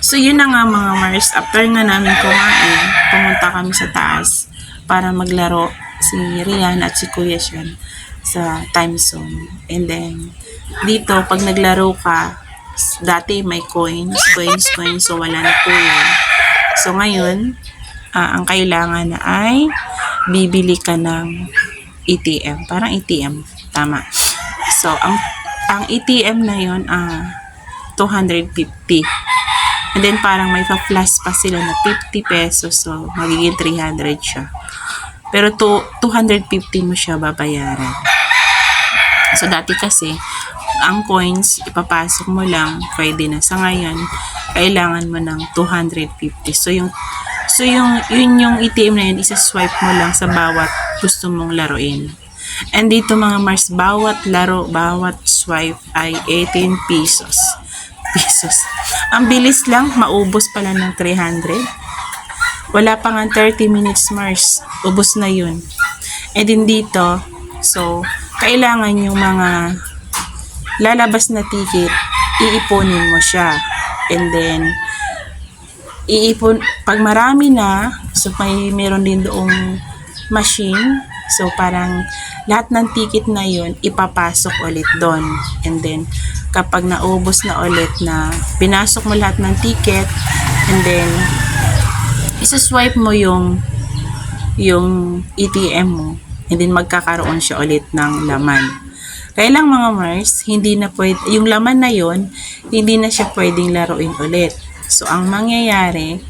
So, yun na nga mga Mars. After nga namin kumain, pumunta kami sa taas para maglaro si Rian at si Kuya Sean sa time zone. And then, dito, pag naglaro ka, dati may coins, so wala na po yun. So, ngayon, ang kailangan na ay bibili ka ng ATM. Parang ATM. Tama. So, ang ATM na yun, 250. And then, parang may pa-plus pa sila na 50 pesos. So, magiging 300 siya. Pero 250 mo siya babayaran. So, dati kasi, ang coins, ipapasok mo lang, pwede na. Sa ngayon, kailangan mo ng 250. So, yun yung ATM na yun, isa-swipe mo lang sa bawat gusto mong laruin. And dito mga Mars, bawat laro, bawat swipe ay 18 pesos. Ang bilis lang, maubos pala ng 300. Wala pa nga 30 minutes Mars, ubos na yun. And din dito, so, kailangan yung mga lalabas na ticket, iipunin mo siya. And then, pag marami na, so meron din doong machine. So, parang lahat ng ticket na yun, ipapasok ulit doon. And then, kapag naubos na ulit na pinasok mo lahat ng ticket, and then, isa-swipe mo yung ATM mo, and then magkakaroon siya ulit ng laman. Kaya lang mga Mars, hindi na pwede, yung laman na yon hindi na siya pwedeng laruin ulit. So, ang mangyayari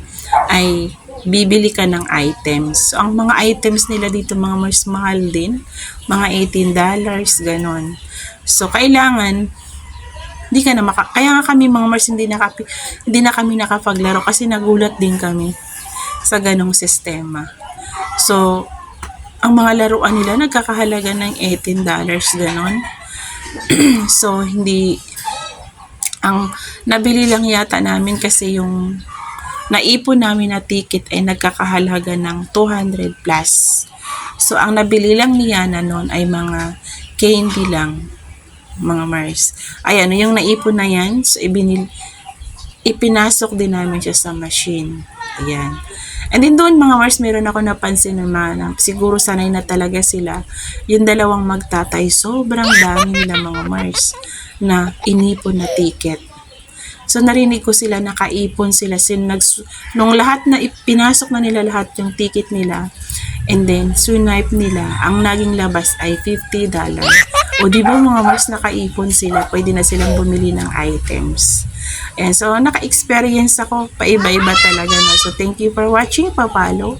ay bibili ka ng items. So, ang mga items nila dito mga Mars, mahal din. Mga $18, ganon. So, kailangan, kaya nga kami mga Mars, hindi na kami nakapaglaro kasi nagulat din kami sa ganong sistema. So, ang mga laruan nila nagkakahalaga ng $18, ganon. So, ang nabili lang yata namin kasi yung naipon namin na ticket ay nagkakahalaga ng 200 plus. So, ang nabili lang niya na noon ay mga candy lang, mga Mars. Ayan, yung naipon na yan, so ipinasok din namin siya sa machine. Ayan. And then doon mga Mars, meron ako napansin naman, siguro sanay na talaga sila, yung dalawang magtatay, sobrang dami nila mga Mars na inipon na ticket. So, narinig ko sila, nakaipon sila. Nung lahat na pinasok na nila lahat yung ticket nila, and then, swipe nila, ang naging labas ay $50. O, di ba mga Mars, nakaipon sila, pwede na silang bumili ng items. And so, naka-experience ako, paiba-iba talaga na. So, thank you for watching, papalo.